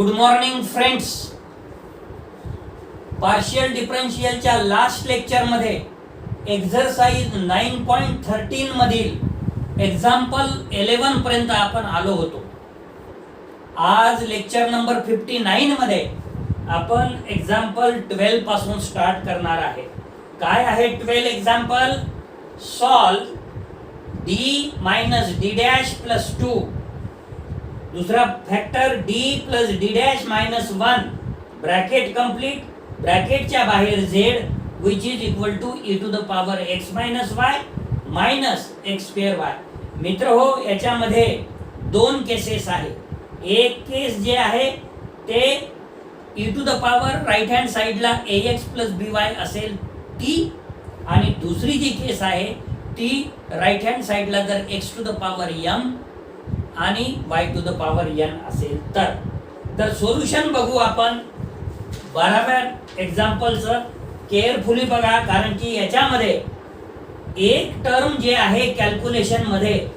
Good morning friends. Partial डिफरन्शियलच्या last लेक्चरमध्ये exercise 9.13 मधील एक्झाम्पल 11 पर्यंत आपण आलो होतो. आज लेक्चर नंबर 59 मध्ये आपण एक्झाम्पल 12 पासून स्टार्ट करणार आहे. काय आहे 12 example? Solve d minus d dash plus 2, दूसरा factor d plus d dash minus 1, bracket complete, ब्रॅकेटच्या बाहेर z which is equal to e to the power x minus y minus x square y. मित्र हो, याच्यामध्ये दोन cases आहे. एक केस जे आहे ते e to the power right hand साइडला ax प्लस by असेल ती, आणि दुसरी जी केस आहे ती राईट हँड साइडला जर x to the power m आणि y to the power n असेल तर सोल्युशन बघू आपण 12व्या एक्झाम्पलचं. केअरफुली बघा, कारण की याच्यामध्ये एक टर्म जे आहे कॅल्क्युलेशन मध्ये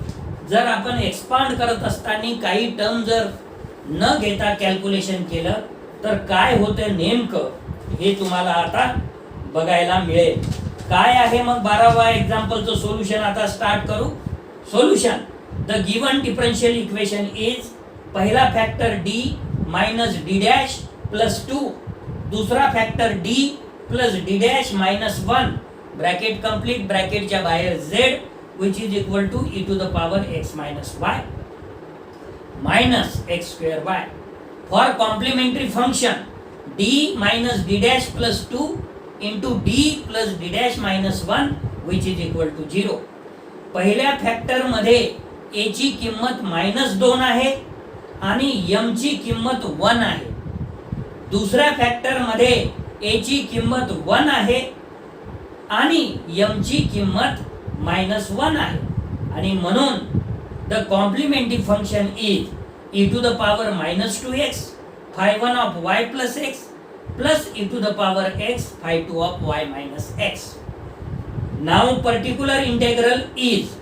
जर आपण एक्सपांड करत असताना काही टर्म जर न घेता कॅल्क्युलेशन केलं तर काय होतं नेमकं हे तुम्हाला आता बघायला मिळेल. काय आहे मग 12व्या एक्झाम्पलचं सोल्युशन आता स्टार्ट करू. Solution: the given differential equation is, पहिला factor d minus d dash plus 2, दूसरा factor d plus d dash minus 1, bracket complete, ब्रॅकेटच्या बाहेर z which is equal to e to the power x minus y minus x square y. For complementary function d minus d dash plus 2 into d plus d dash minus 1 which is equal to 0. पहिल्या factor मध्ये a ची किंमत -2 आहे आणि m ची किंमत 1 आहे. दुसऱ्या फॅक्टर मध्ये a ची किंमत 1 आहे आणि m ची किंमत -1 आहे, आणि म्हणून the complementary function is e to the power -2x phi 1 of y plus x plus e to the power x phi 2 of y minus x. Now particular integral is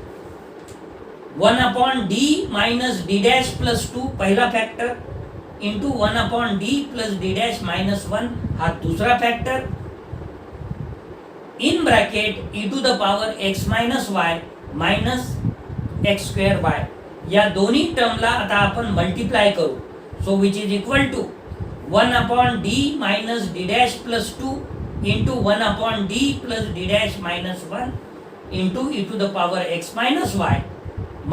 1 upon d minus d dash plus 2 पहिला factor into 1 upon d plus d dash minus 1 हा दूसरा factor, in bracket e to the power x minus y minus x square y. या दोन्ही टर्मला आता आपण multiply करू. So which is equal to 1 upon d minus d dash plus 2 into 1 upon d plus d dash minus 1 into e to the power x minus y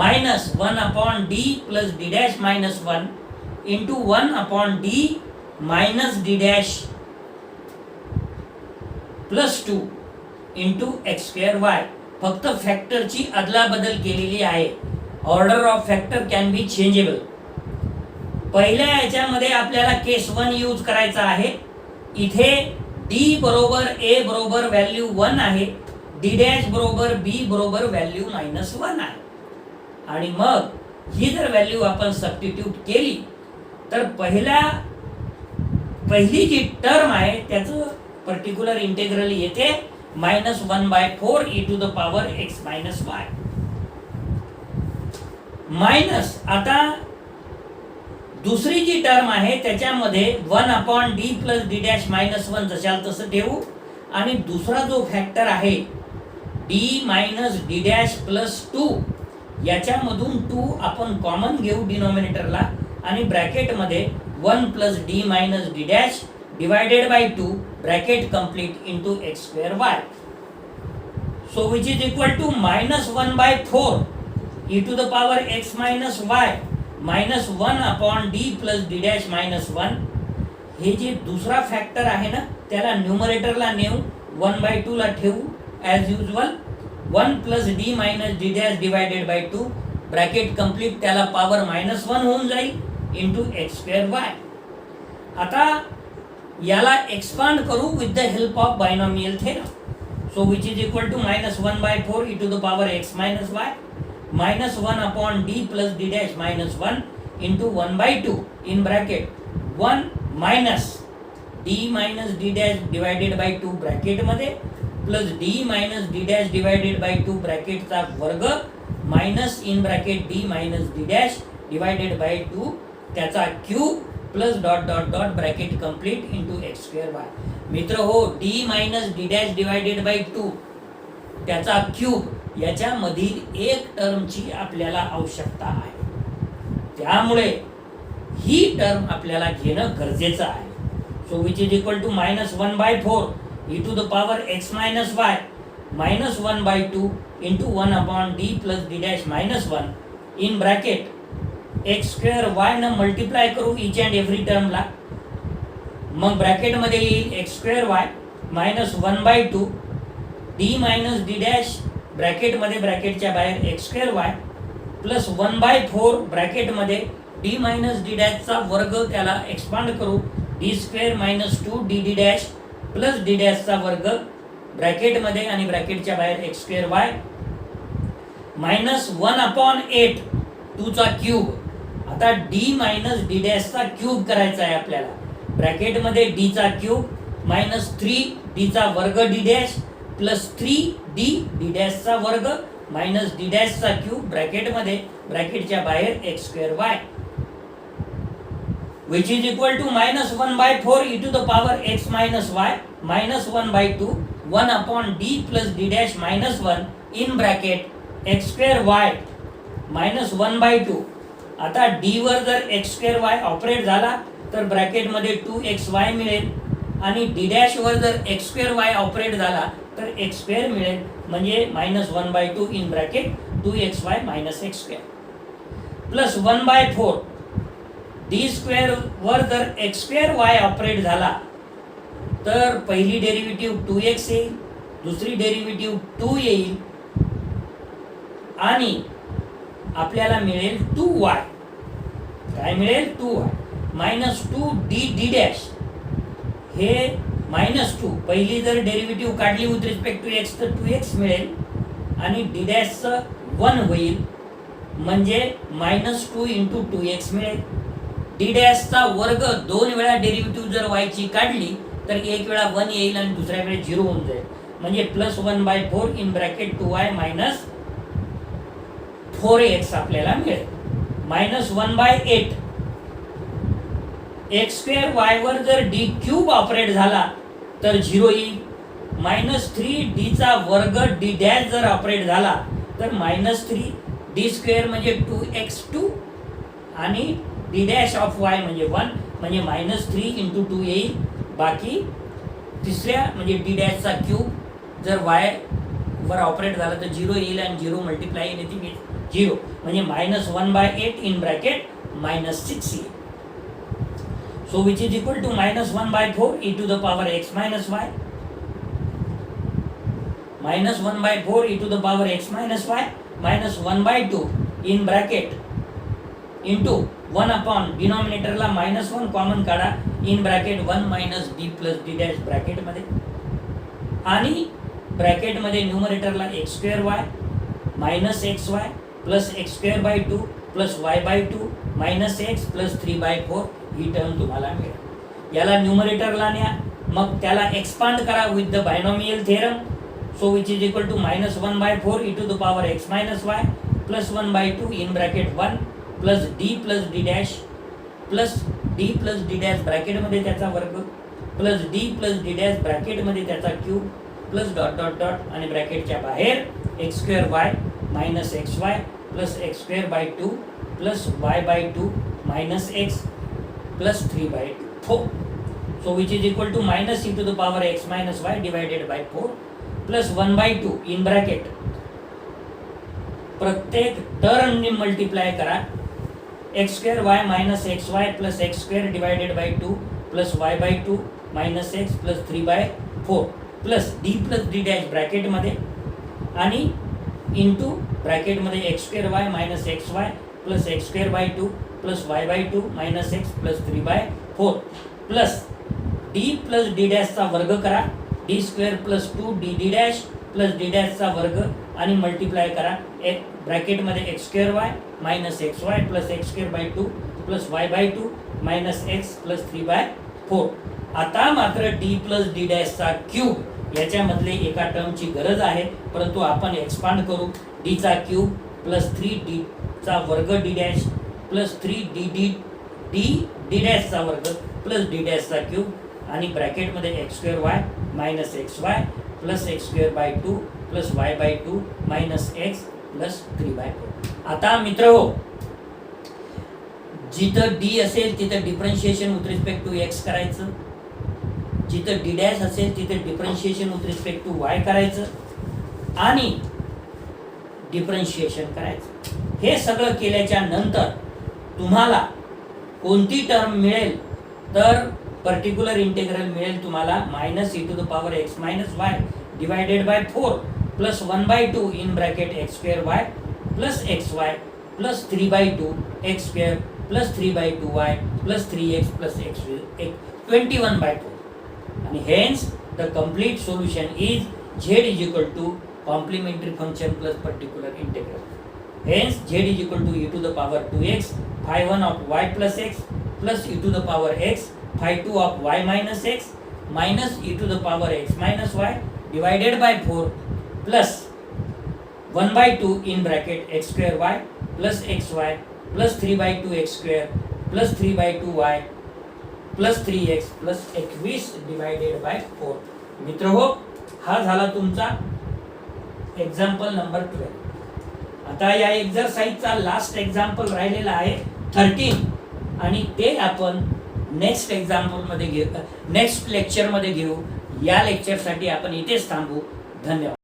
minus 1 upon d plus d dash minus 1 into 1 upon d minus d dash plus 2 into x square Y. फक्त फॅक्टरची अदलाबदल केलेली आहे. Order of factor can be changeable. पहिल्या याच्यामध्ये आपल्याला केस 1 use करायचा आहे. इथे d बरोबर a बरोबर व्हॅल्यू 1 आहे, d डॅश बरोबर b बरोबर व्हॅल्यू -1 आहे, आणि मग ही जर व्हॅल्यू आपण सबस्टिट्यूट केली तर पहिली जी टर्म आहे त्याचं पर्टिक्युलर इंटेग्रल येते -1/4 e to the power x minus y minus. आता दुसरी जी टर्म आहे त्याच्यामध्ये 1 upon d plus d dash minus 1 जशाल तसं ठेवू, आणि दुसरा जो फॅक्टर आहे d minus d dash plus 2 याच्यामधून 2 आपण कॉमन घेऊ डिनॉमिनेटरला, आणि ब्रॅकेटमध्ये 1 plus d minus d dash divided by 2 bracket complete into x square y. So which is equal to -1/4 e to the power x minus y minus 1 upon d plus d dash minus 1. हे जे दुसरा factor आहे ना त्याला न्यूमरेटरला नेऊ, 1/2 ला ठेवू as usual, 1 plus d minus d dash divided by 2 bracket complete, त्याला पॉवर -1 होऊन जाईल इंटू x square y. आता याला एक्सपांड करू with the help of binomial theorem. So which is equal to -1/4 e to the power x minus y minus 1 upon d plus d dash minus 1 into 1/2 in bracket 1 minus d minus d dash divided by 2 bracket मध्ये plus d minus d dash divided by 2 ब्रॅकेटचा वर्ग minus in bracket d minus d dash divided by 2 त्याचा cube plus dot dot dot bracket complete into x square Y. मित्र हो, D minus d dash divided by 2 त्याचा cube याच्यामधील एक टर्मची आपल्याला आवश्यकता आहे. त्यामुळे ही टर्म आपल्याला घेणं गरजेचं आहे. So which is equal to -1/4 e to the power x minus y -1/2 into 1/d plus d dash -1 in bracket x square y न मल्टिप्लाय करू इच अँड एव्हरी टर्मला. मग ब्रॅकेटमध्ये येईल x square y -1/2 d minus d dash ब्रॅकेटमध्ये ब्रॅकेटच्या बाहेर x square y plus 1/4 ब्रॅकेटमध्ये डी मायनस डी डॅशचा वर्ग त्याला एक्सपांड करू d square -2 d d dash plus d डॅशचा वर्ग ब्रॅकेटमध्ये आणि ब्रॅकेटच्या बाहेर एक्स स्क्वेअर वाय -1/8 2 चा क्यूब. आता डी मायनस डी डॅशचा क्यूब करायचा आहे आपल्याला. ब्रॅकेटमध्ये डी चा क्यूब -3 डी चा वर्ग d dash plus 3 d d डॅशचा वर्ग मायनस डी डॅशचा क्यूब ब्रॅकेटमध्ये ब्रॅकेटच्या बाहेर x square y which is equal to -1/4 e to the power x minus y -1/2 1/d plus d dash -1 in bracket x square y -1/2. आता d वर जर x square y operate झाला तर ब्रॅकेटमध्ये 2xy मिळेल आणि d डॅश वर जर x square y operate झाला तर x square मिळेल, म्हणजे -1/2 in bracket 2xy - x square plus 1/4 D square वर जर एक्स स्क्वेअर वाय ऑपरेट झाला तर पहिली डेरिव्हेटिव्ह 2x येईल, दुसरी डेरिव्हेटिव्ह 2 येईल आणि आपल्याला मिळेल 2y. काय मिळेल? 2y -2 डी डी डॅश हे -2 पहिली जर डेरिव्हेटिव्ह काढली विथ रिस्पेक्ट टू x तर 2x मिळेल आणि डी डॅशचं 1 होईल, म्हणजे -2 इंटू 2x मिळेल. डी डॅशचा वर्ग 2 वेळा डेरिव्हेटिव्ह जर y ची काढली तर एक वेळा 1 येईल आणि दुसऱ्या वेळेस 0 होऊन जाईल, म्हणजे +1/4 इन ब्रॅकेट 2y - 4x आपल्याला मिळेल. -1/8 एक्स स्क्वेअर वाय वर जर डी क्यूब ऑपरेट झाला तर 0 येईल. -3 डी चा वर्ग डी डॅश जर ऑपरेट झाला तर -3 डी स्क्वेअर म्हणजे 2x2 आणि डी डॅश ऑफ y म्हणजे 1, म्हणजे -3 इंटू 2 येईल. बाकी तिसऱ्या म्हणजे डी डॅशचा क्यूब जर y वर ऑपरेट झाला तर 0 येईल आणि 0 मल्टिप्लाय येते 0, म्हणजे -1/8 इन ब्रॅकेट -6 येईल. So which is equal to -1/4 e to the power x minus y -1/4 e to the power x minus y -1/2 in bracket into 1 डिनॉमिनेटरला -1 कॉमन काढा in bracket 1 - d plus d dash ब्रॅकेटमध्ये आणि ब्रॅकेटमध्ये न्यूमरेटरला x square y -xy plus x²/2 plus y/2 -x plus 3/4 ही term तुम्हाला मिळेल. याला न्यूमरेटरला न्या, मग त्याला एक्सपांड करा with the binomial theorem. So which is equal to -1/4 e to the power x minus y plus 1/2 in bracket 1 plus d dash plus d dash ब्रॅकेटमध्ये त्याचा वर्ग प्लस डी डॅश ब्रॅकेटमध्ये त्याचा cube plus dot dot dot आणि ब्रॅकेटच्या बाहेर x²y -xy plus x²/2 plus y/2 -x plus 3/4. So which is equal to -e to the power x minus y divided by 4 plus 1/2 in bracket प्रत्येक टर्मने multiply करा x²y -xy plus x² divided by 2 plus y/2 -x plus 3/4 plus d dash ब्रॅकेटमध्ये आणि into ब्रॅकेटमध्ये x²y -xy plus x²/2 plus y/2 -x plus 3/4 plus d डॅशचा वर्ग करा d² plus 2 d dash plus d डॅशचा वर्ग आणि मल्टिप्लाय करा ब्रॅकेटमध्ये x²y -xy plus x²/2 plus y/2 -x plus 3/4. आता मात्र d प्लस डी डॅशचा क्यूब याच्यामधले एका टर्मची गरज आहे, परंतु आपण एक्सपांड करू. d चा क्यूब प्लस 3d चा वर्ग d dash plus 3 d d डॅशचा वर्ग प्लस डी डॅशचा क्यूब आणि ब्रॅकेटमध्ये x square y minus x y plus x square by 2 plus y by 2 minus x plus 3/4. आता मित्र हो, जिथं डी असेल तिथं differentiation with respect to x करायचं, जिथं डी डॅश असेल तिथं differentiation with respect to y करायचं आणि डिफरन्शिएशन करायचं. हे सगळं केल्याच्या नंतर तुम्हाला कोणती टर्म मिळेल तर पर्टिक्युलर इंटेग्रल मिळेल तुम्हाला minus e to the power x minus y divided by 4 plus 1/2 in bracket x square y plus x y plus 3/2 x square plus 3/2 y plus 3x plus x 21/4. आणि hence the complete solution is z is equal to complementary function plus particular integral. Hence z is equal to e to the power 2x phi 1 of y plus x plus e to the power x phi 2 of y minus x minus e to the power x minus y divided by 4 plus 1/2 in bracket x square y plus xy plus 3/2 x square plus 3/2 y plus 3x plus 21 divided by 4. मित्र हो, हा झाला तुमचा example number 12. आता या एक्झरसाइजचा last example राहिलेला आहे 13 आणि ते आपण नेक्स्ट एक्झाम्पल मध्ये घेऊ, नेक्स्ट लेक्चर मध्ये घेऊ. या लेक्चरसाठी आपण इथेच थांबू. धन्यवाद.